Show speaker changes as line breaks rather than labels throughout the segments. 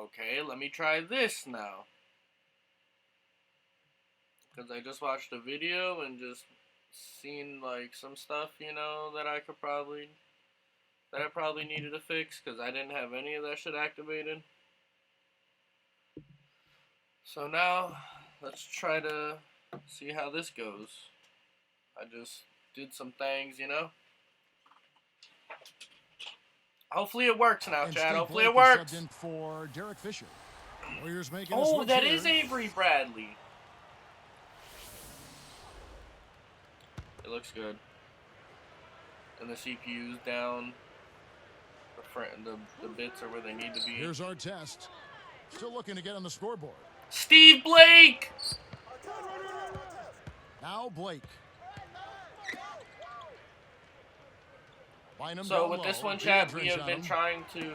Okay, let me try this now. Because I just watched a video and just seen like some stuff, you know, that I probably needed to fix because I didn't have any of that shit activated. So now, let's try to see how this goes. I just did some things, you know. Hopefully it works now, Chad. Hopefully it works.
For Derek Fisher.
Oh, that is Avery Bradley. It looks good. And the CPU's down. The bits are where they need to be.
Here's our test. Still looking to get on the scoreboard.
Steve Blake!
Now Blake.
So with this one, chat, we have been trying to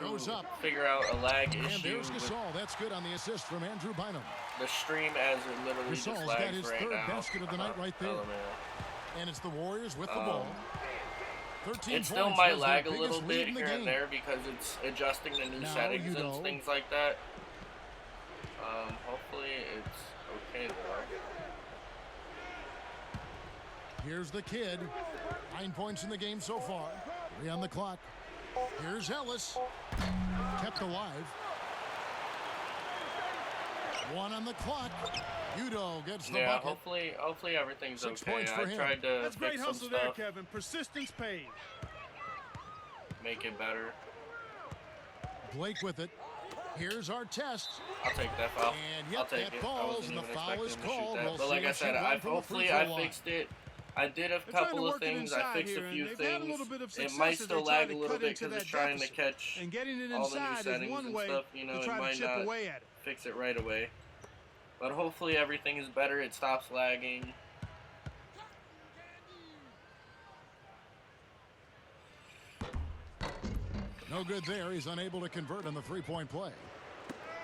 figure out a lag issue with
that's good on the assist from Andrew Bynum.
the stream as it literally just lags
got his
right
third
now.
basket of the night right there. And it's the Warriors with the ball. 13
it still might lag a little bit here and there because it's adjusting the new settings and things like that. Hopefully it's okay though.
Here's the kid. 9 points in the game so far. 3 on the clock. Here's Ellis. Kept alive. 1 on the clock. Udo gets the bucket.
Hopefully everything's
6
okay.
points for him.
I tried to
That's
fix
great
some
hustle
stuff.
there, Kevin. Persistence pays.
Make it better.
Blake with it. Here's our test.
I'll take that foul.
And yep,
I'll take
that
it. I
falls,
wasn't
and the
even
foul is
expecting him to shoot
called.
that.
We'll
But like
see
I
if
said,
she
hopefully I fixed it. I did a couple of things. I fixed a few things. It might still lag a little bit because it's trying to catch
and getting it
all the new
inside
settings
is one
and
way
stuff. You know,
to try
it might
to chip
not
away at it.
fix it right away. But hopefully everything is better. It stops lagging.
No good there. He's unable to convert on the three-point play.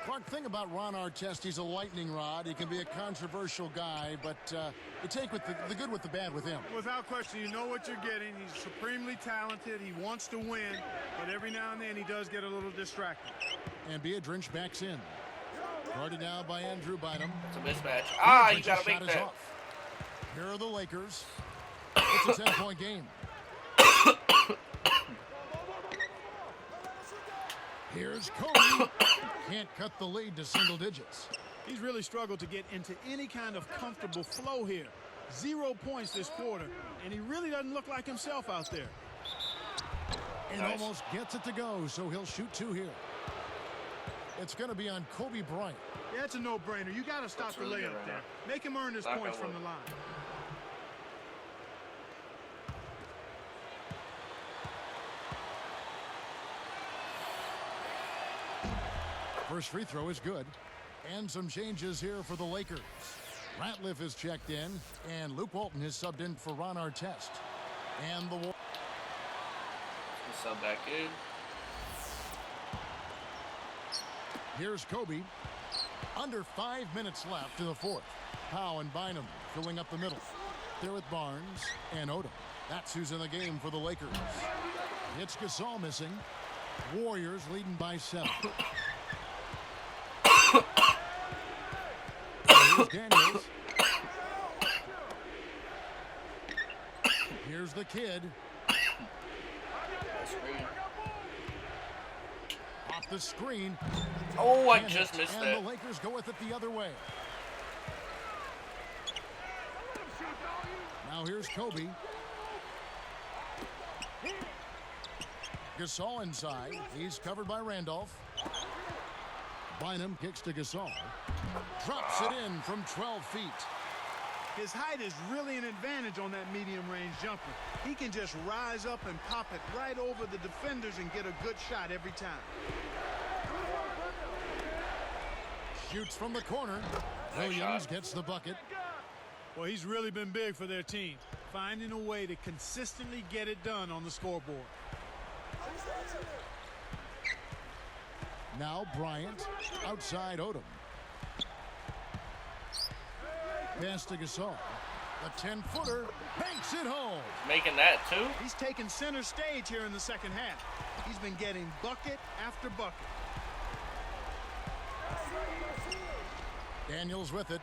Clark, thing about Ron Artest, he's a lightning rod. He can be a controversial guy, but you take with the good with the bad with him.
Without question, you know what you're getting. He's supremely talented. He wants to win, but every now and then he does get a little distracted.
And Biedrins backs in. Guarded now by Andrew Bynum.
It's a mismatch. Ah, you gotta make that.
Off. Here are the Lakers. It's a 10-point game. Here's Kobe. Can't cut the lead to single digits.
He's really struggled to get into any kind of comfortable flow here. 0 points this quarter, and he really doesn't look like himself out there.
And almost gets it to go, so he'll shoot 2 here. It's going to be on Kobe Bryant.
Yeah, it's a no-brainer. You got to stop the layup there. Make him earn his points from the line.
First free throw is good. And some changes here for the Lakers. Ratliff is checked in, and Luke Walton is subbed in for Ron Artest. And the
sub back in.
Here's Kobe. Under 5 minutes left in the fourth. Powell and Bynum filling up the middle. There with Barnes and Odom. That's who's in the game for the Lakers. It's Gasol missing. Warriors leading by 7. Here's Daniels. Here's the kid. Off the screen.
Oh, I just missed that.
And the Lakers go with it the other way. Now here's Kobe. Gasol inside. He's covered by Randolph. Bynum kicks to Gasol. Drops it in from 12 feet.
His height is really an advantage on that medium-range jumper. He can just rise up and pop it right over the defenders and get a good shot every time.
Shoots from the corner. Williams gets the bucket.
Well, he's really been big for their team, finding a way to consistently get it done on the scoreboard.
Now Bryant, outside Odom. Pass to Gasol. The 10-footer banks it home.
Making that too?
He's taken center stage here in the second half. He's been getting bucket after bucket.
Daniels with it.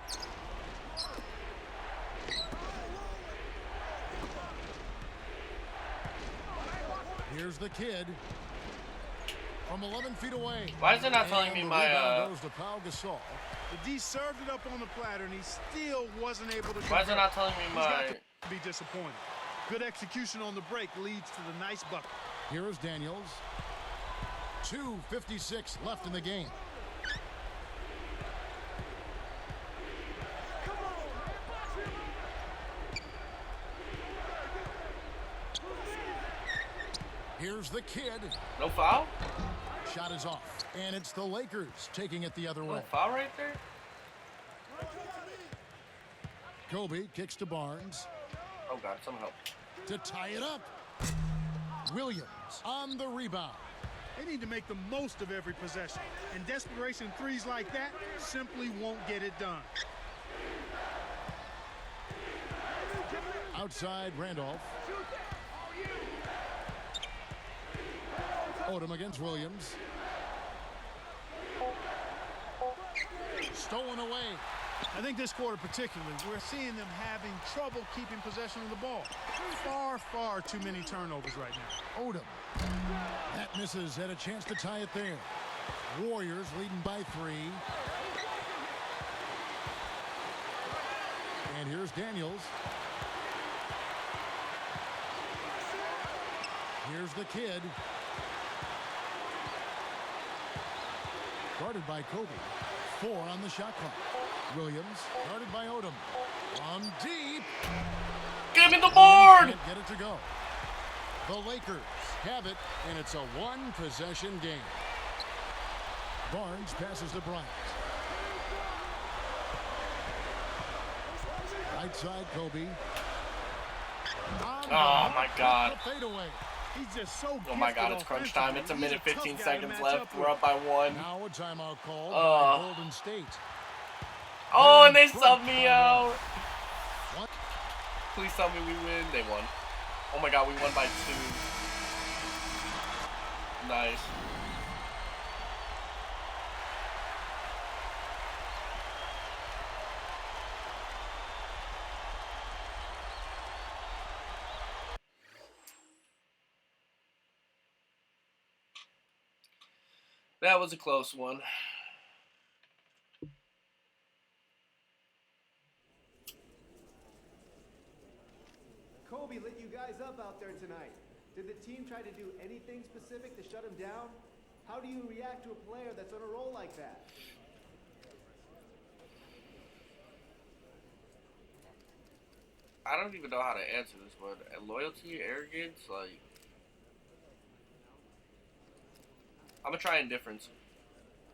Here's the kid from 11 feet away.
Why is it not telling me my
goes to Pau Gasol.
The D served it up on the platter, and he still wasn't able to.
Why is it not telling me my?
He's got to be disappointed. Good execution on the break leads to the nice bucket.
Here is Daniels. 2:56 left in the game. Here's the kid.
No foul?
Shot is off. And it's the Lakers taking it the other way.
No foul right there?
Kobe kicks to Barnes.
Oh, God. Some help.
To tie it up. Williams on the rebound.
They need to make the most of every possession. And desperation threes like that simply won't get it done.
Outside Randolph. Odom against Williams. Stolen away.
I think this quarter particularly, we're seeing them having trouble keeping possession of the ball. Far too many turnovers right now.
Odom. That misses, had a chance to tie it there. Warriors leading by 3. And here's Daniels. Here's the kid. Guarded by Kobe. 4 on the shot clock. Williams guarded by Odom. From deep.
Give me the board!
Can't get it to go. The Lakers have it, and it's a one-possession game. Barnes passes to Bryant. Right side, Kobe.
Oh, my God.
Fadeaway. He's just so
Oh, my God. It's crunch time. It's a minute, 15 seconds left. We're up by 1.
Now a timeout called by Golden State.
Oh, and they subbed me out. Please tell me we win. They won. Oh, my God. We won by 2. Nice. That was a close one.
Kobe lit you guys up out there tonight. Did the team try to do anything specific to shut him down? How do you react to a player that's on a roll like that?
I don't even know how to answer this one. Loyalty, arrogance, like... I'm gonna try indifference.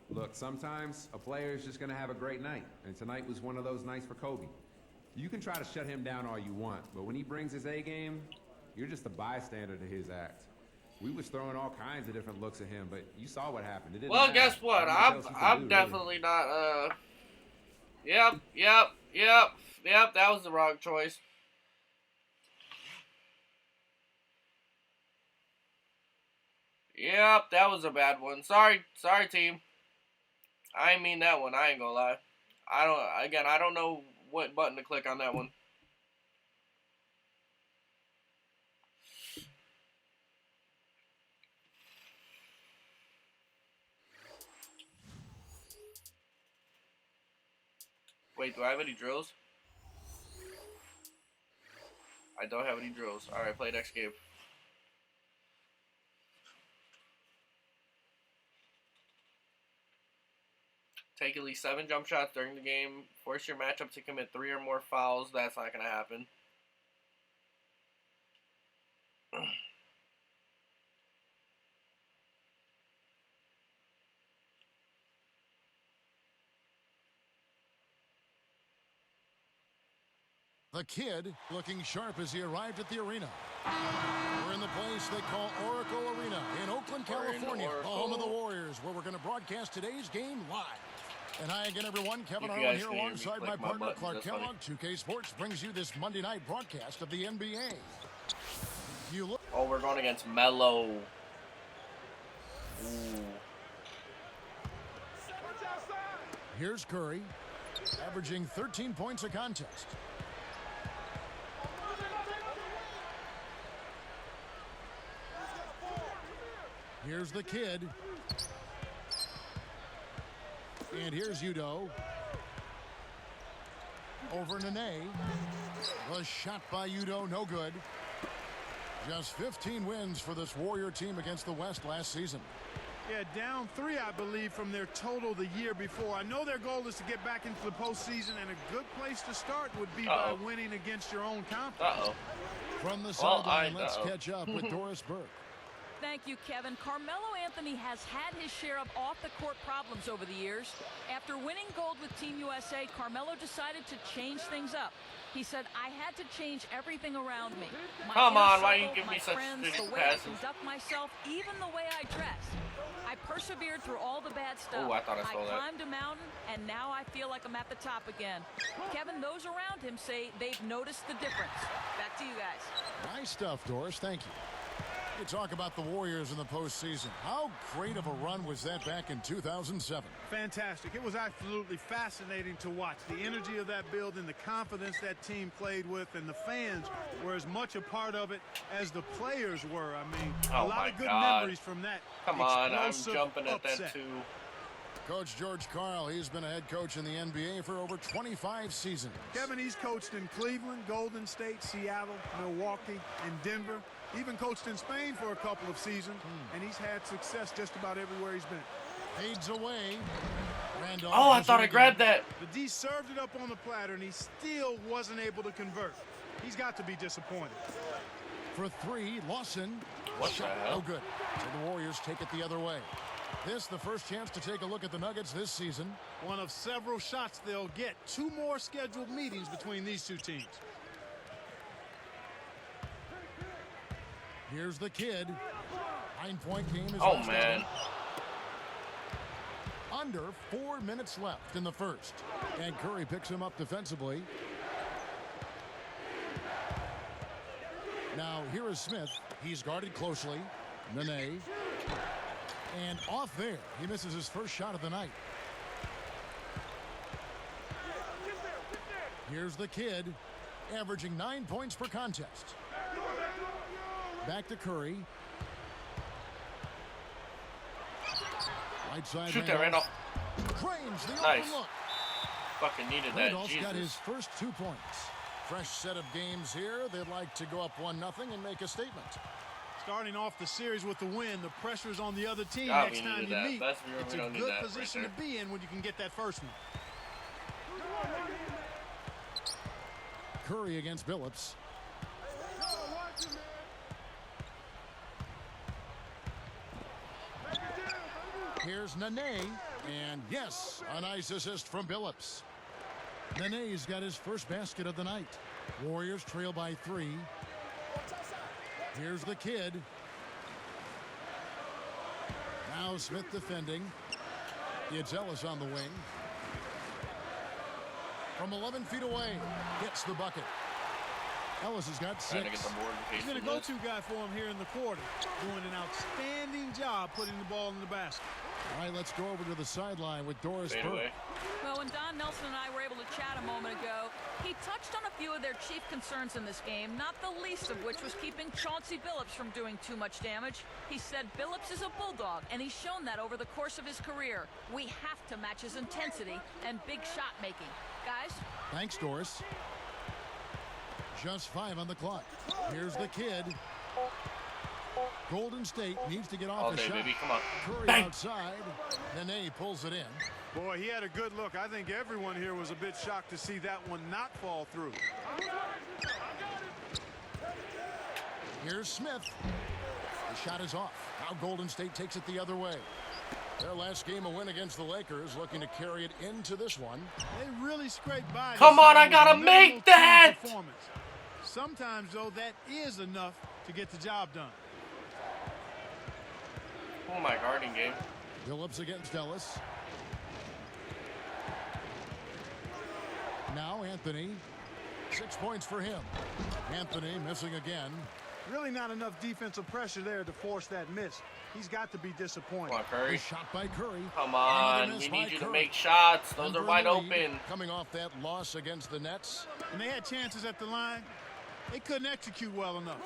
Look, sometimes a player is just going to have a great night, and tonight was one of those nights for Kobe. You can try to shut him down all you want, but when he brings his A game, you're just a bystander to his act. We was throwing all kinds of different looks at him, but you saw what happened. It didn't
Well,
matter.
guess what? I'm definitely not. Yep. That was the wrong choice. Yep, that was a bad one. Sorry, team. I ain't mean that one. I ain't gonna lie. I don't know what button to click on that one. Wait, do I have any drills? I don't have any drills. Alright, play next game. Take at least 7 jump shots during the game. Force your matchup to commit 3 or more fouls. That's not going to happen.
The kid looking sharp as he arrived at the arena. We're in the place they call Oracle Arena in Oakland, California, the home of the Warriors, where we're going to broadcast today's game live. And hi again, everyone. Kevin Harlan here alongside my partner, Clark Kellogg. 2K Sports brings you this Monday night broadcast of the NBA.
Oh, we're going against Melo. Ooh.
Here's Curry. averaging 13 points a contest. Here's the kid. And here's Udo. Over Nene. The shot by Udo, no good. Just 15 wins for this Warrior team against the West last season.
Yeah, down 3, I believe, from their total the year before. I know their goal is to get back into the postseason, and a good place to start would be by winning against your own conference.
From the sideline, let's catch up with Doris Burke.
Thank you, Kevin. Carmelo Anthony has had his share of off-the-court problems over the years. After winning gold with Team USA, Carmelo decided to change things up. He said, I had to change everything around me.
Come on, why you give me such
friends, the way I conduct myself, even the way I dress. I persevered through all the bad stuff.
Ooh, I thought I stole that.
climbed a mountain, and now I feel like I'm at the top again. Kevin, those around him say they've noticed the difference. Back to you guys.
Nice stuff, Doris. Thank you. You talk about the Warriors in the postseason. How great of a run was that back in 2007?
Fantastic. It was absolutely fascinating to watch. The energy of that building, the confidence that team played with, and the fans were as much a part of it as the players were. I mean, a lot of good memories from that.
Come on, I'm jumping at that too.
Coach George Karl, he's been a head coach in the NBA for over 25 seasons.
Kevin, he's coached in Cleveland, Golden State, Seattle, Milwaukee, and Denver. Even coached in Spain for a couple of seasons, and he's had success just about everywhere he's been.
Fades away. Randolph,
I thought I grabbed that.
The D served it up on the platter, and he still wasn't able to convert. He's got to be disappointed.
For 3, Lawson.
What the hell?
No good. So the Warriors take it the other way. This the first chance to take a look at the Nuggets this season.
One of several shots they'll get. 2 more scheduled meetings between these 2 teams.
Here's the kid. 9-point game is
man.
Under 4 minutes left in the first. And Curry picks him up defensively. Now here is Smith. He's guarded closely. Nene. And off there. He misses his first shot of the night. Here's the kid. Averaging 9 points per contest. Back to Curry. Right side.
Shoot that, Randolph.
Drains the
Nice.
open look.
Fucking needed that.
Randolph's
Jesus.
got his first 2 points. Fresh set of games here. They'd like to go up 1-0 and make a statement.
Starting off the series with the win, the pressure's on the other team
God,
next time you
that.
meet. It's a good position
right
to be in when you can get that first one.
Curry against Billups. Here's Nene, and yes, a nice assist from Billups. Nene's got his first basket of the night. Warriors trail by 3. Here's the kid. Now Smith defending. It's Ellis on the wing. From 11 feet away, gets the bucket. Ellis has got 6.
He's been a go-to guy for him here in the quarter, doing an outstanding job putting the ball in the basket.
All right, let's go over to the sideline with Doris Burke.
Well, when Don Nelson and I were able to chat a moment ago, he touched on a few of their chief concerns in this game, not the least of which was keeping Chauncey Billups from doing too much damage. He said Billups is a bulldog, and he's shown that over the course of his career. We have to match his intensity and big shot making. Guys?
Thanks, Doris. Just 5 on the clock. Here's the kid. Golden State needs to get off a shot.
Baby. Come on.
Curry
Bang.
outside. Nene pulls it in.
Boy, he had a good look. I think everyone here was a bit shocked to see that one not fall through.
Here's Smith. The shot is off. Now Golden State takes it the other way. Their last game, a win against the Lakers, looking to carry it into this one.
They really scraped by.
Come on, I gotta make that!
Sometimes, though, that is enough to get the job done.
Oh, my guarding game.
Billups against Ellis. Now Anthony. 6 points for him. Anthony missing again.
Really not enough defensive pressure there to force that miss. He's got to be disappointed.
Come on, Curry.
Good shot by Curry.
Come on, we need you to make shots. Those are wide open.
Coming off that loss against the Nets.
And they had chances at the line. They couldn't execute well enough.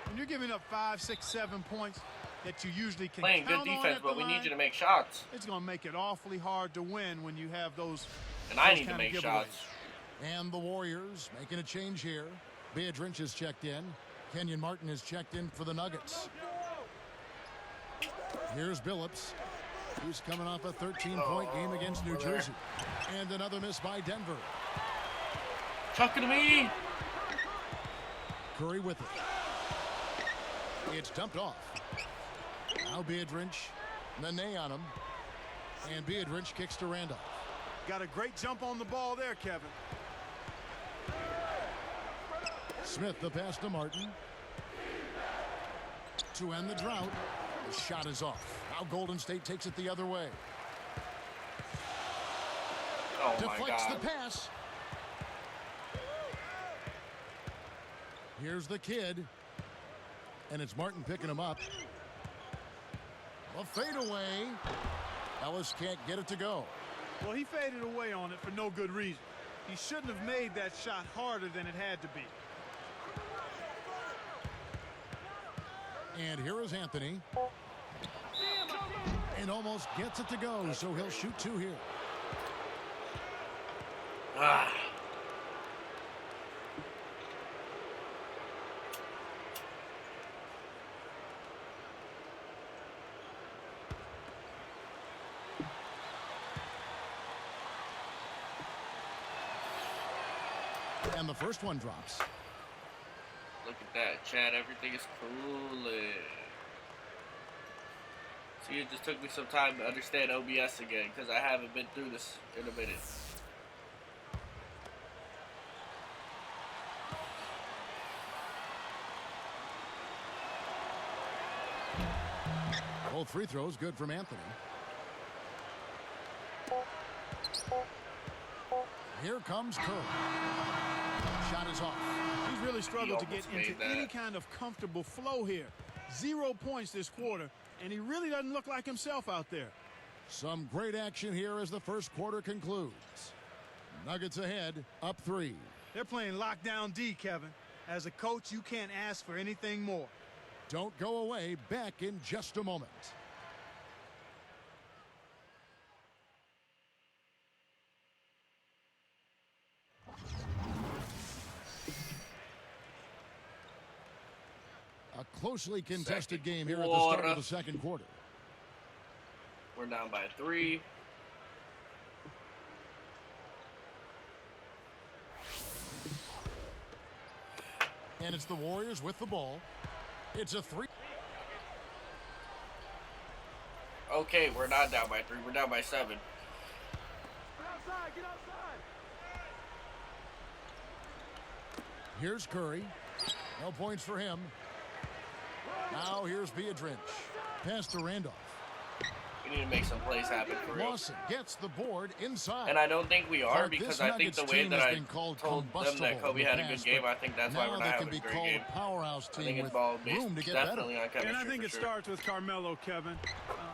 When you're giving up 5, 6, 7 points that you usually can
Playing good
count on
defense,
at the
but we
line,
need you to make shots.
it's going to make it awfully hard to win when you have those.
And I need to make shots.
And the Warriors making a change here. Beatrice is checked in. Kenyon Martin is checked in for the Nuggets. Here's Billups. He's coming off a 13-point game against New Jersey. And another miss by Denver.
Chuck it to me.
Curry with it. It's dumped off. Now Beatrice. Nene on him. And Beatrice kicks to Randolph.
Got a great jump on the ball there, Kevin.
Smith the pass to Martin. To end the drought. The shot is off. Now Golden State takes it the other way.
Oh my
Deflects
God.
the pass. Here's the kid. And it's Martin picking him up. A fadeaway. Ellis can't get it to go.
Well, he faded away on it for no good reason. He shouldn't have made that shot harder than it had to be.
And here is Anthony. And almost gets it to go, so he'll shoot two here.
Ah.
And the first one drops.
Look at that, Chad. Everything is cool. See, it just took me some time to understand OBS again because I haven't been through this in a minute.
Both free throws good from Anthony. Here comes Curry. Shot is off.
He's really struggled to get
almost made
into
that.
any kind of comfortable flow here. 0 points this quarter, and he really doesn't look like himself out there.
Some great action here as the first quarter concludes. Nuggets ahead, up 3.
They're playing lockdown D, Kevin. As a coach, you can't ask for anything more.
Don't go away. Back in just a moment. A closely contested game here at the start of the second quarter.
We're down by 3.
And it's the Warriors with the ball. It's a 3.
Okay, we're not down by 3. We're down by 7.
Get outside, get outside.
Here's Curry. No points for him. Now here's Beatrice. Pass to Randolph.
We need to make some plays happen for real.
Lawson gets the board inside.
And I don't think we are
But
because
this
I think the
Nuggets
way
team
that
has
I
been called
told them
combustible
that Kobe
in the
had a
past,
good game,
but
I think that's why
now
we're
they
not
can
having
be
a great
called
game.
a powerhouse
I
team
think it's
with
ball based,
room to get better.
definitely on chemistry.
And I think
for
it
sure.
starts with Carmelo, Kevin.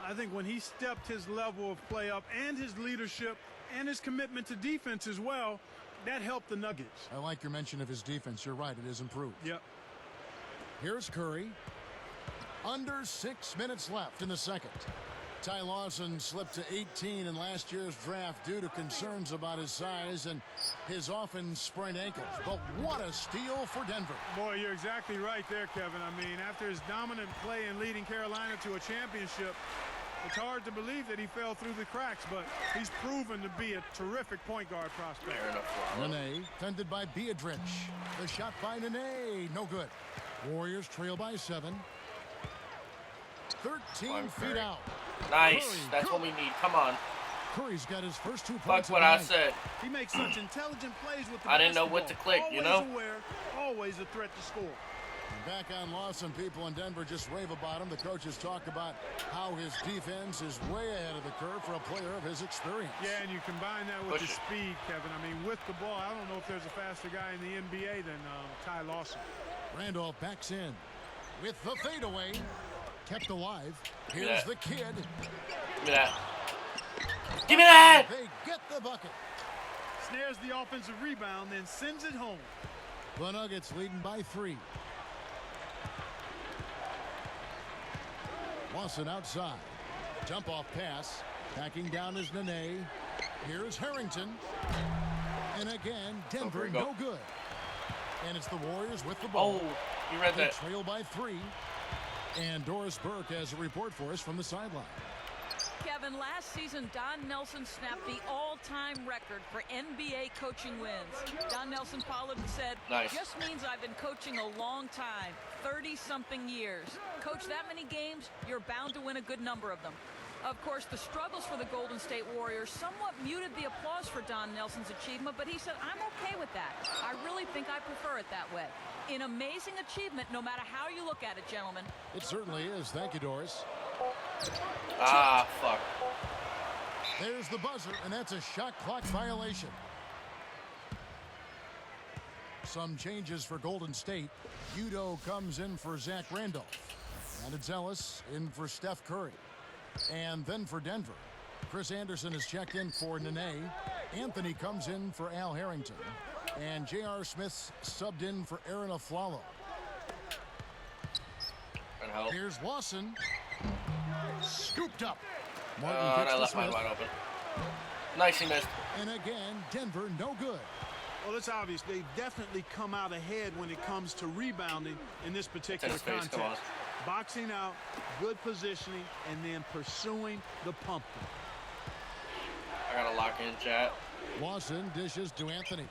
I think when he stepped his level of play up and his leadership and his commitment to defense as well, that helped the Nuggets.
I like your mention of his defense. You're right. It is improved.
Yep.
Here's Curry. Under 6 minutes left in the second. Ty Lawson slipped to 18 in last year's draft due to concerns about his size and his often sprained ankles. But what a steal for Denver.
Boy, you're exactly right there, Kevin. I mean, after his dominant play in leading Carolina to a championship, it's hard to believe that he fell through the cracks, but he's proven to be a terrific point guard prospect.
Fair enough.
Nene, fended by Beatrice. The shot by Nene, no good. Warriors trail by 7. 13 feet out.
Nice.
Curry,
That's what we need. Come on.
Curry's got his first 2
Fuck
points.
what
of the
I
night.
said.
He makes such intelligent plays with the
I didn't know what
basketball.
to click, you know?
Always aware, always a threat to score.
And back on Lawson, people in Denver just rave about him. The coaches talk about how his defense is way ahead of the curve for a player of his experience.
Yeah, and you combine that with
Push
the
it.
speed, Kevin. I mean, with the ball, I don't know if there's a faster guy in the NBA than Ty Lawson.
Randolph backs in. with the fadeaway. Kept alive. Here's the kid.
Give me that. Give me that!
They get the bucket.
Snares the offensive rebound, then sends it home.
The Nuggets leading by 3. Lawson outside. Jump off pass. Backing down is Nene. Here's Harrington. And again, Denver no good. And it's the Warriors with the ball.
Oh, you read that.
They trail by 3. And Doris Burke has a report for us from the sideline.
Kevin, last season, Don Nelson snapped the all-time record for NBA coaching wins. Don Nelson followed and said,
nice.
Just means I've been coaching a long time, 30-something years. Coach that many games, you're bound to win a good number of them. Of course, the struggles for the Golden State Warriors somewhat muted the applause for Don Nelson's achievement, but he said, I'm okay with that. I really think I prefer it that way. An amazing achievement, no matter how you look at it, gentlemen.
It certainly is. Thank you, Doris.
Ah, fuck.
There's the buzzer, and that's a shot clock violation. Some changes for Golden State. Udo comes in for Zach Randolph. And it's Ellis in for Steph Curry. And then for Denver, Chris Anderson is checked in for Nene. Anthony comes in for Al Harrington. And J.R. Smith's subbed in for Aaron Aflalo. Here's Lawson. Scooped up. Martin
and I left mine wide open. Nice, he missed.
And again, Denver no good.
Well, it's obvious they definitely come out ahead when it comes to rebounding in this particular contest. Boxing out, good positioning, and then pursuing the pumpkin.
I gotta lock in, chat.
Lawson dishes to Anthony.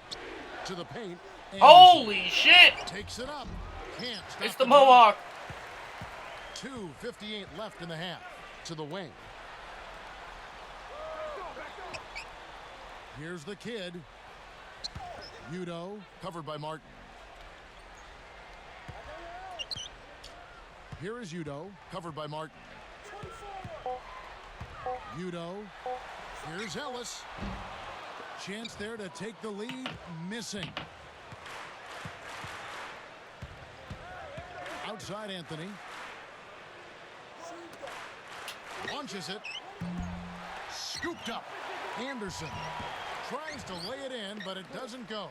To the paint.
Holy shit!
Takes it up. Can't stop.
It's the Mohawk.
2:58 left in the half. To the wing. Here's the kid. Udo, covered by Martin. Here is Udo, covered by Martin. Udo. Here's Ellis. Chance there to take the lead. Missing. Outside Anthony. Launches it. Scooped up. Anderson tries to lay it in, but it doesn't go.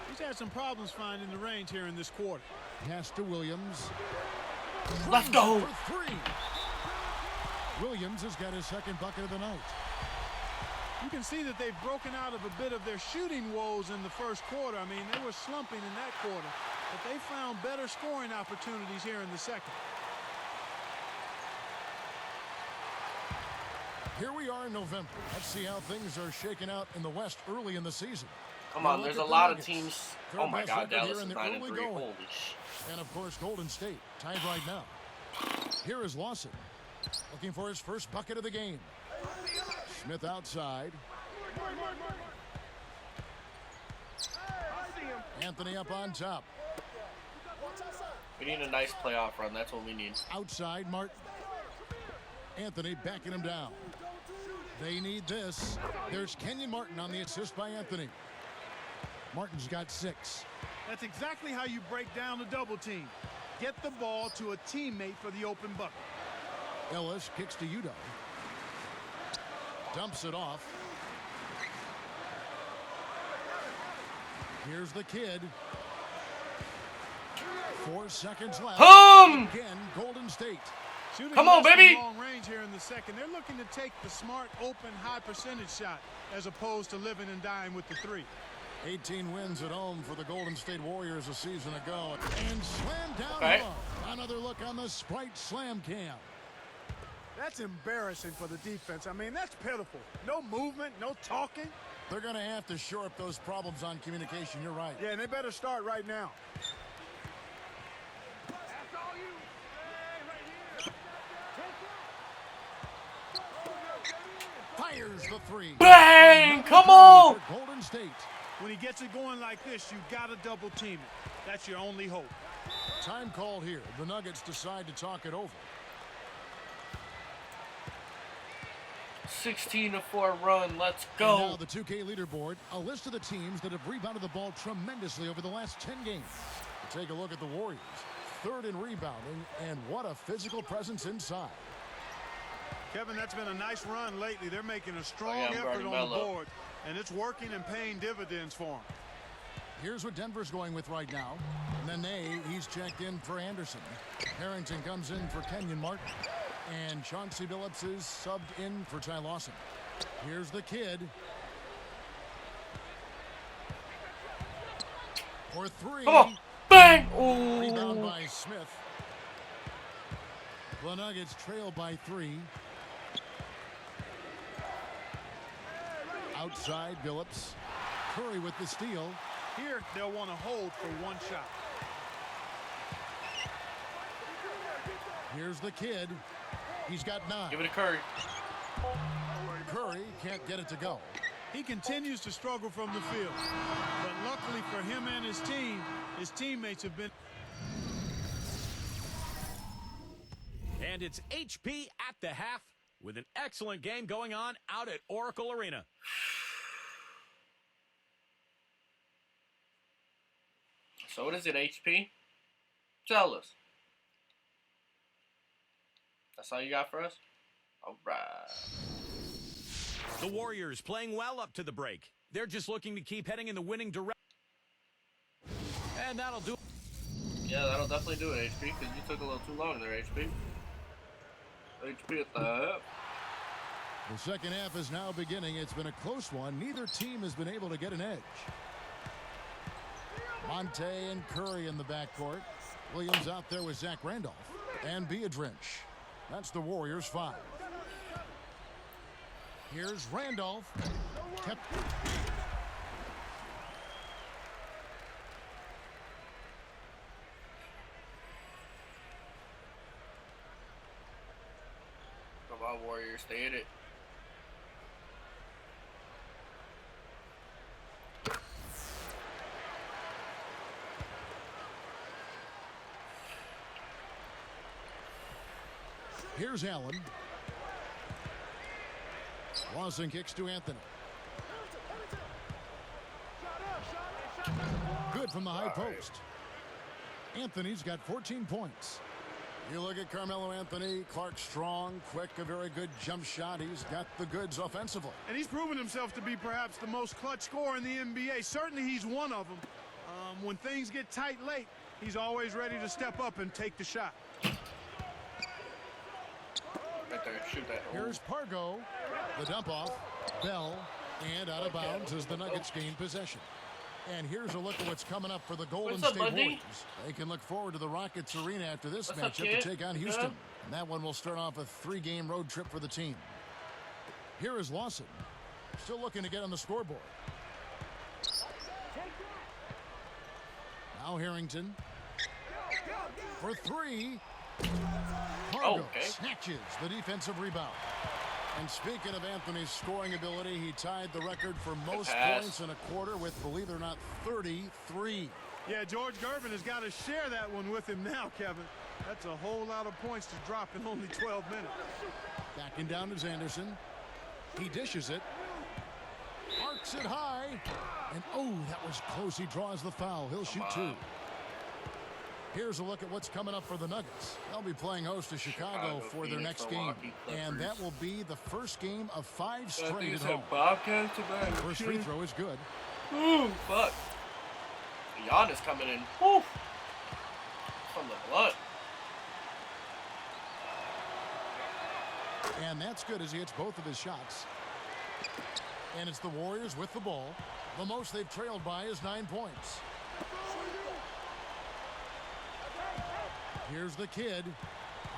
He's had some problems finding the range here in this quarter.
Pass to Williams.
Let's go.
For 3. Williams has got his second bucket of the night.
You can see that they've broken out of a bit of their shooting woes in the first quarter. I mean, they were slumping in that quarter, but they found better scoring opportunities here in the second.
Here we are in November. Let's see how things are shaking out in the West early in the season.
Come on, there's a lot of teams. Oh my God, Dallas is 9-3. Holy shit.
And of course, Golden State tied right now. Here is Lawson, looking for his first bucket of the game. Smith outside. Anthony up on top.
We need a nice playoff run. That's what we need.
Outside Martin. Anthony backing him down. They need this. There's Kenyon Martin on the assist by Anthony. Martin's got 6.
That's exactly how you break down a double team. Get the ball to a teammate for the open bucket.
Ellis kicks to Udo. Dumps it off. Here's the kid. 4 seconds left. Again, Golden State.
Shooting
Come on, baby!
Long range here in the second. They're looking to take the smart, open, high percentage shot as opposed to living and dying with the 3.
18 wins at home for the Golden State Warriors a season ago. And slammed down hard. Another look on the Sprite Slam Cam.
That's embarrassing for the defense. I mean, that's pitiful. No movement, no talking.
They're going to have to shore up those problems on communication. You're right.
Yeah, and they better start right now.
Fires the 3.
Bang! Come on!
Golden State.
When he gets it going like this, you got to double team it. That's your only hope.
Time called here. The Nuggets decide to talk it over.
16-4 run. Let's go.
And now the 2K leaderboard, a list of the teams that have rebounded the ball tremendously over the last 10 games. Take a look at the Warriors. third in rebounding, and what a physical presence inside.
Kevin, that's been a nice run lately. They're making a strong
I'm
effort
guarding
on the
Melo.
board, and it's working and paying dividends for them.
Here's what Denver's going with right now. Nene, he's checked in for Anderson. Harrington comes in for Kenyon Martin. And Chauncey Billups is subbed in for Ty Lawson. Here's the kid. For three.
Come on. Bang! Ooh.
Rebound by Smith. The Nuggets trail by 3. Outside Billups. Curry with the steal.
Here, they'll want to hold for one shot.
Here's the kid. He's got 9.
Give it to Curry.
Curry can't get it to go.
He continues to struggle from the field. But luckily for him and his team, his teammates have been...
And it's HP at the half with an excellent game going on out at Oracle Arena.
So what is it, HP? Tell us. That's all you got for us? All right.
The Warriors playing well up to the break. They're just looking to keep heading in the winning direction. And that'll do it.
Yeah, that'll definitely do it, HP, because you took a little too long there, HP. HP at the half.
The second half is now beginning. It's been a close one. Neither team has been able to get an edge. Monte and Curry in the backcourt. Williams out there with Zach Randolph. And Biedrins. That's the Warriors' 5. Here's Randolph. Kept.
Come on, Warriors, stay in it.
Here's Allen. Lawson kicks to Anthony. Good from the high post. Anthony's got 14 points. You look at Carmelo Anthony, Clark strong, quick, a very good jump shot. He's got the goods offensively.
And he's proven himself to be perhaps the most clutch scorer in the NBA. Certainly he's one of them. When things get tight late, he's always ready to step up and take the shot.
Right there, shoot that.
Here's Pargo. The dump off. Bell. And out of bounds as the Nuggets gain possession. And here's a look at what's coming up for the Golden
What's up,
State
buddy?
Warriors. They can look forward to the Rockets Arena after this
What's up,
matchup
kid?
to take on Houston.
Yeah.
And that one will start off a 3-game road trip for the team. Here is Lawson. Still looking to get on the scoreboard. Now Harrington. For 3. Pargo snatches the defensive rebound. And speaking of Anthony's scoring ability, he tied the record for most points in a quarter with, believe it or not, 33.
Yeah, George Gervin has got to share that one with him now, Kevin. That's a whole lot of points to drop in only 12 minutes.
Backing down is Anderson. He dishes it. Arcs it high. And, oh, that was close. He draws the foul. He'll shoot 2. Here's a look at what's coming up for the Nuggets. They'll be playing host to Chicago for their next game. And that will be the first game of 5 straight at home. First free throw is good.
Ooh, fuck. Giannis coming in. Woo. From the blood.
And that's good as he hits both of his shots. And it's the Warriors with the ball. The most they've trailed by is 9 points. Here's the kid.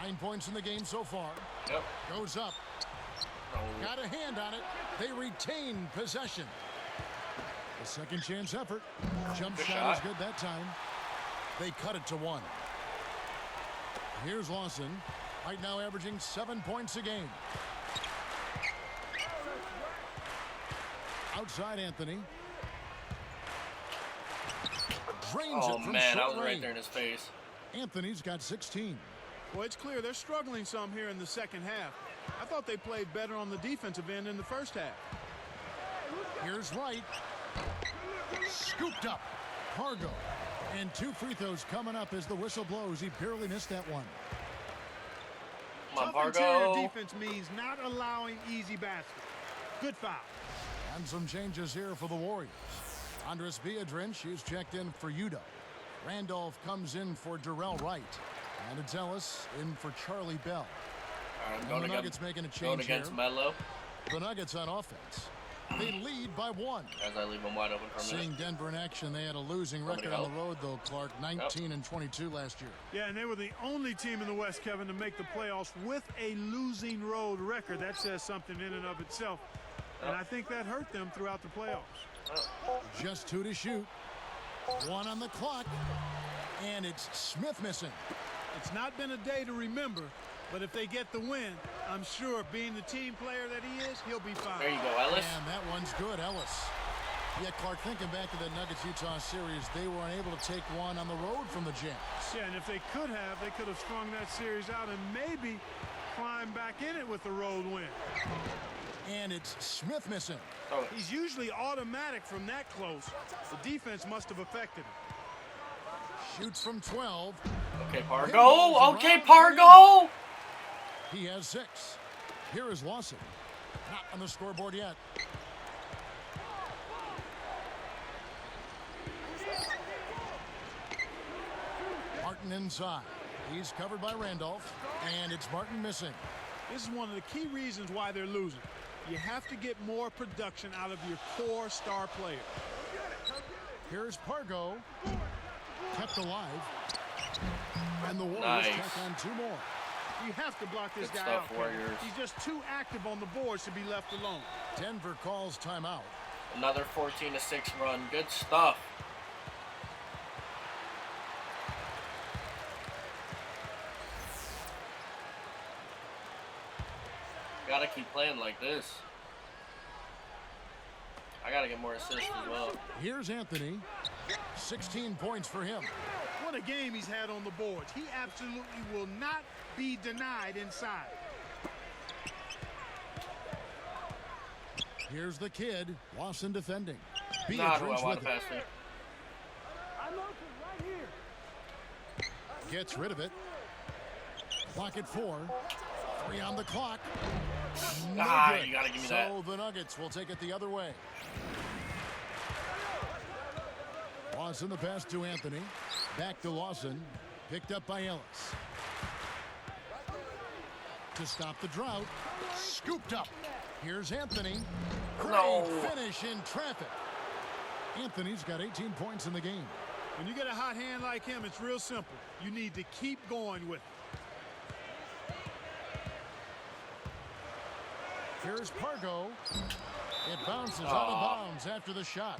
9 points in the game so far.
Yep.
Goes up.
Oh.
Got a hand on it. They retain possession. A second chance effort. Jump shot is good that time. They cut it to 1. Here's Lawson. Right now averaging 7 points a game. Outside Anthony. Drains it from
man, I
short
was right
range.
there in his face.
Anthony's got 16.
Well, it's clear they're struggling some here in the second half. I thought they played better on the defensive end in the first half.
Here's Wright. Scooped up. Pargo. And 2 free throws coming up as the whistle blows. He barely missed that one.
Come on,
Tough interior
Pargo.
defense means not allowing easy baskets. Good foul.
And some changes here for the Warriors. Andres Biedrins, he's checked in for Udo. Randolph comes in for Darrell Wright. And it's Ellis in for Charlie Bell.
I'm
And the Nuggets making a change
going against
here.
Melo.
The Nuggets on offense. They lead by 1.
As I leave them wide open for a
Seeing
minute.
Denver in action, they had a losing
Somebody
record on the
help.
road, though, Clark. 19-22 last year.
Yeah, and they were the only team in the West, Kevin, to make the playoffs with a losing road record. That says something in and of itself. And I think that hurt them throughout the playoffs.
Just 2 to shoot. 1 on the clock. And it's Smith missing.
It's not been a day to remember, but if they get the win, I'm sure being the team player that he is, he'll be fine.
There you go, Ellis.
And that one's good, Ellis. Yeah, Clark, thinking back to the Nuggets-Utah series, they were unable to take one on the road from the Jazz.
Yeah, and if they could have strung that series out and maybe climbed back in it with the road win.
And it's Smith missing.
Oh,
He's usually automatic from that close. The defense must have affected him.
Shoots from 12.
okay, Pargo. Okay, Pargo.
He has 6. Here is Lawson. Not on the scoreboard yet. Martin inside. He's covered by Randolph. And it's Martin missing.
This is one of the key reasons why they're losing. You have to get more production out of your core star player.
Here's Pargo. Kept alive. And the Warriors
Nice.
tack on 2 more.
You have to block this
Good
guy
stuff,
out. Kevin.
Warriors.
He's just too active on the boards to be left alone.
Denver calls timeout.
Another 14-6 run. Good stuff. Gotta keep playing like this. I gotta get more assists as well.
Here's Anthony. 16 points for him.
What a game he's had on the boards. He absolutely will not be denied inside.
Here's the kid. Lawson defending.
Nah, do I
Biedrins
want
with
to
it.
pass me?
Gets rid of it. Clock at 4. 3 on the clock. No good.
You gotta give me
so
that.
the Nuggets will take it the other way. Lawson the pass to Anthony. Back to Lawson. Picked up by Ellis. To stop the drought. Scooped up. Here's Anthony. Great
No.
finish in traffic. Anthony's got 18 points in the game.
When you get a hot hand like him, it's real simple. You need to keep going with it.
Here's Pargo. It bounces out of bounds after the shot.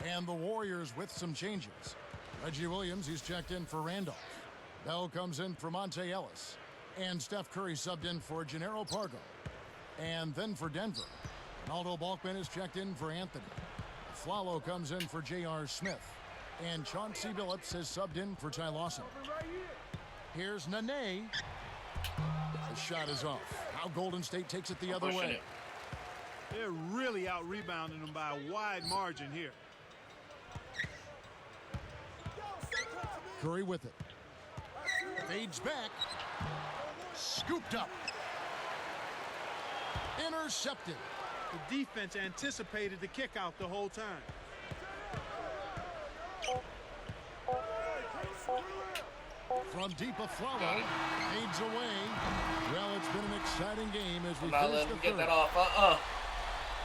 And the Warriors with some changes. Reggie Williams, he's checked in for Randolph. Bell comes in for Monte Ellis. And Steph Curry subbed in for Gennaro Pargo. And then for Denver, Ronaldo Balkman is checked in for Anthony. Flalo comes in for J.R. Smith. And Chauncey Billups has subbed in for Ty Lawson. Here's Nene. The shot is off. Now Golden State takes it the other
Pushing
way.
it.
They're really out-rebounding them by a wide margin here.
Curry with it. Fades back. Scooped up. Intercepted.
The defense anticipated the kick out the whole time.
From deep a Flalo. Fades away. Well, it's been an exciting game as we
Not
finish
letting
the
him get
third.
that off.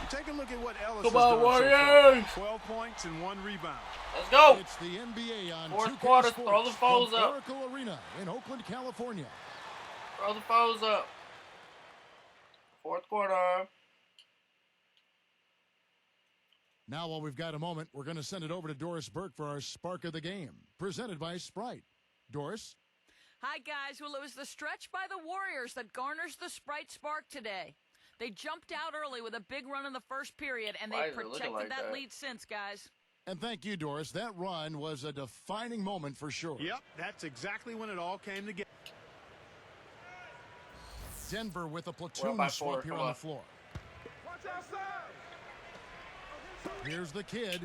Take a look at what Ellis
Come
has
on,
done so
Warriors!
far. 12 points and 1 rebound.
Let's go.
It's the NBA on
Fourth
2K
quarter,
Sports
throw the foes
from
up.
Oracle Arena in Oakland, California.
Throw the foes up. Fourth quarter.
Now, while we've got a moment, we're going to send it over to Doris Burke for our Spark of the Game, presented by Sprite. Doris?
Hi, guys. Well, it was the stretch by the Warriors that garners the Sprite Spark today. They jumped out early with a big run in the first period, and
Why
they
is it looking
protected
like
that
that?
lead since, guys.
And thank you, Doris. That run was a defining moment for sure.
Yep, that's exactly when it all came together.
Denver with a
We're
platoon
up by
swap
4.
here
Come
on
on.
the floor. Here's the kid.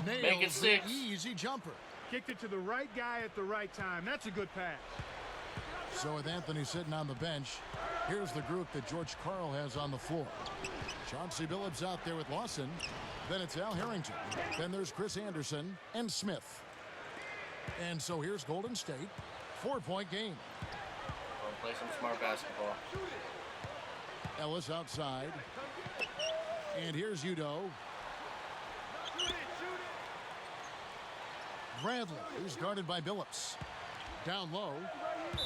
Nails
Make it 6.
the easy jumper.
Kicked it to the right guy at the right time. That's a good pass.
So with Anthony sitting on the bench, here's the group that George Karl has on the floor. Chauncey Billups out there with Lawson. Then it's Al Harrington. Then there's Chris Anderson and Smith. And so here's Golden State. 4-point game.
We'll play some smart basketball.
Ellis outside. And here's Udo. Bradley is guarded by Billups. Down low.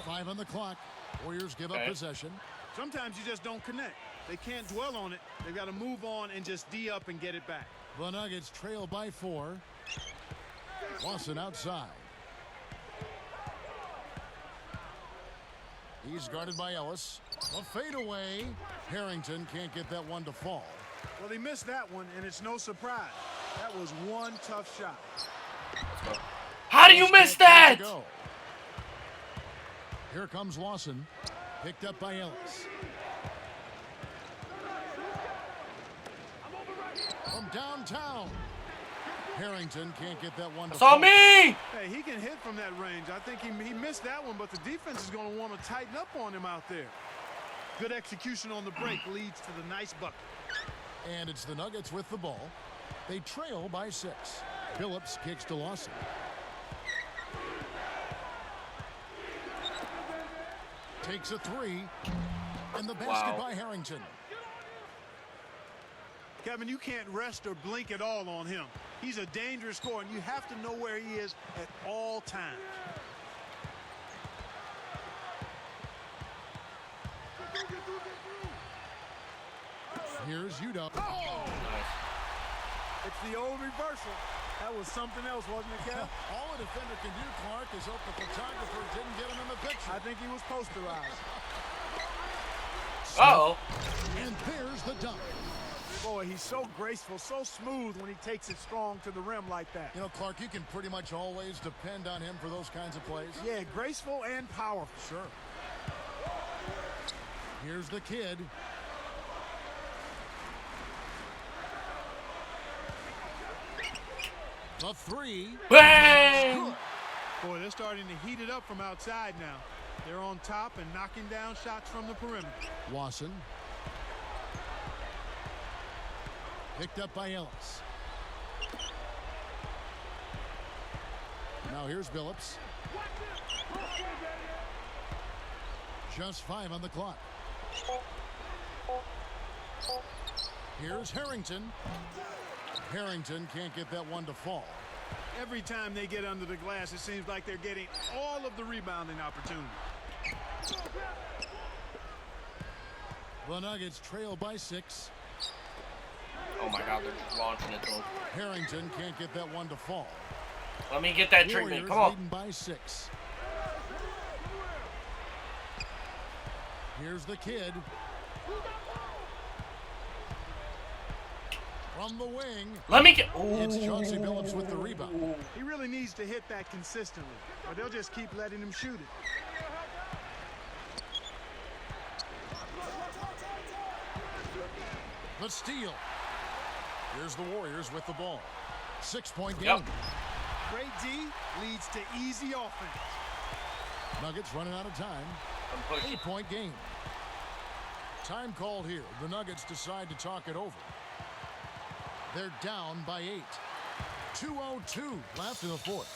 5 on the clock. Warriors give up possession.
Sometimes you just don't connect. They can't dwell on it. They've got to move on and just D up and get it back.
The Nuggets trail by 4. Lawson outside. He's guarded by Ellis. A fadeaway. Harrington can't get that one to fall.
Well, he missed that one, and it's no surprise. That was one tough shot.
How do you miss that?
Here comes Lawson. Picked up by Ellis. From downtown. Harrington can't get that one to
It's
fall.
on me!
Hey, he can hit from that range. I think he missed that one, but the defense is going to want to tighten up on him out there. Good execution on the break leads to the nice bucket.
And it's the Nuggets with the ball. They trail by 6. Billups kicks to Lawson. Takes a 3. And the basket by Harrington.
Kevin, you can't rest or blink at all on him. He's a dangerous scorer, and you have to know where he is at all times.
Here's Udo.
Oh! It's the old reversal. That was something else, wasn't it, Kev?
All a defender can do, Clark, is hope the photographer didn't get him in the picture.
I think he was posterized.
Uh-oh.
And there's the dunk.
Boy, he's so graceful, so smooth when he takes it strong to the rim like that.
You know, Clark, you can pretty much always depend on him for those kinds of plays.
Yeah, graceful and powerful.
Sure. Here's the kid. The 3.
Bang!
Boy, they're starting to heat it up from outside now. They're on top and knocking down shots from the perimeter.
Lawson. Picked up by Ellis. Now here's Billups. Just 5 on the clock. Here's Harrington. Harrington can't get that one to fall.
Every time they get under the glass, it seems like they're getting all of the rebounding opportunity.
The Nuggets trail by 6.
Oh my God, they're just launching it to him.
Harrington can't get that one to fall.
Let me get that treatment.
Warriors
Come on.
leading by 6. Here's the kid. From the wing.
Let me get.
It's Chauncey Billups with the rebound.
He really needs to hit that consistently, or they'll just keep letting him shoot it.
The steal. Here's the Warriors with the ball. 6-point game.
Yep.
Great D leads to easy offense.
Nuggets running out of time.
I'm pushing.
8-point game. Time called here. The Nuggets decide to talk it over. They're down by 8. 2:02 left in the 4th.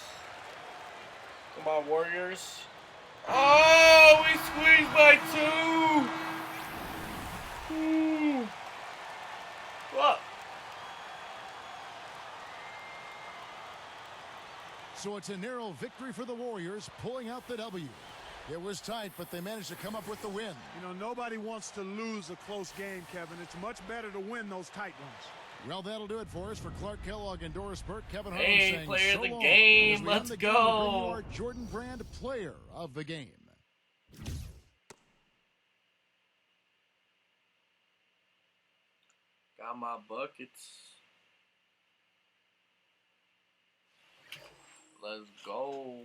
Come on, Warriors. Oh, we squeezed by 2. Ooh. What?
So it's a narrow victory for the Warriors, pulling out the W. It was tight, but they managed to come up with the win.
You know, nobody wants to lose a close game, Kevin. It's much better to win those tight ones.
Well, that'll do it for us. For Clark Kellogg and Doris Burke, Kevin Harlan
Hey,
saying
player
so
of the
long.
game,
As we
let's
end the game, we bring you
go.
our Jordan Brand player of the game.
Got my buckets. Let's go.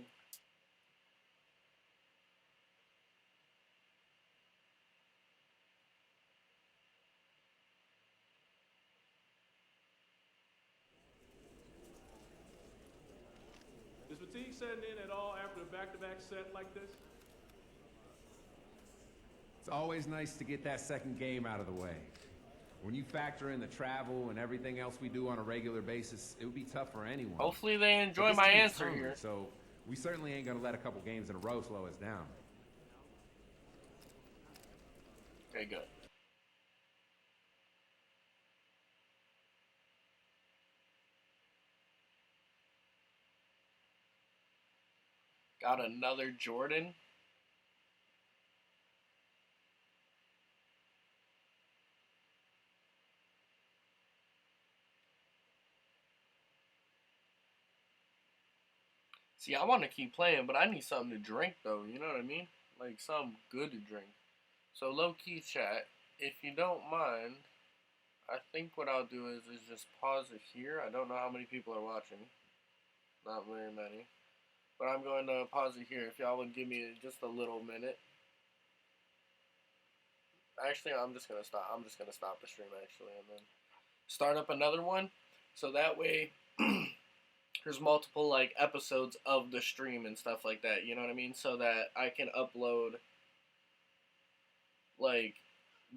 setting in at all after a back-to-back set like this?
It's always nice to get that second game out of the way. When you factor in the travel and everything else we do on a regular basis, it would be tough for anyone.
Hopefully they
But
enjoy
this
my
team is
answer
hungry,
here.
So we certainly ain't going to let a couple games in a row slow us down.
Okay, good. Got another Jordan. See, I want to keep playing, but I need something to drink, though. You know what I mean? Like, something good to drink. So, low-key chat, if you don't mind, I think what I'll do is just pause it here. I don't know how many people are watching. Not very many. But I'm going to pause it here if y'all would give me just a little minute. Actually, I'm just going to stop. I'm just going to stop the stream, actually, and then start up another one. So that way... there's multiple, like, episodes of the stream and stuff like that, you know what I mean? So that I can upload, like,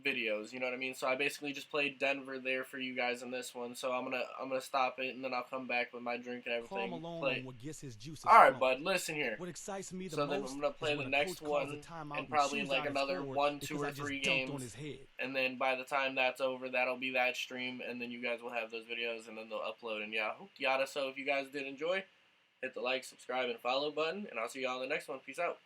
videos, you know what I mean? So I basically just played Denver there for you guys in this one. So I'm gonna stop it, and then I'll come back with my drink and everything.
What gets his juices
Alright,
flowing.
bud, listen here.
What excites me the
So then
most
I'm gonna play
is
the
when a
next
coach calls
one,
a timeout
and probably
chews
like
out his
another
forward
1, 2,
because
or
I just
3
dunked
games.
on his head.
And then by the time that's over, that'll be that stream, and then you guys will have those videos, and then they'll upload, and yeah, yada. So if you guys did enjoy, hit the like, subscribe, and follow button, and I'll see y'all in the next one. Peace out.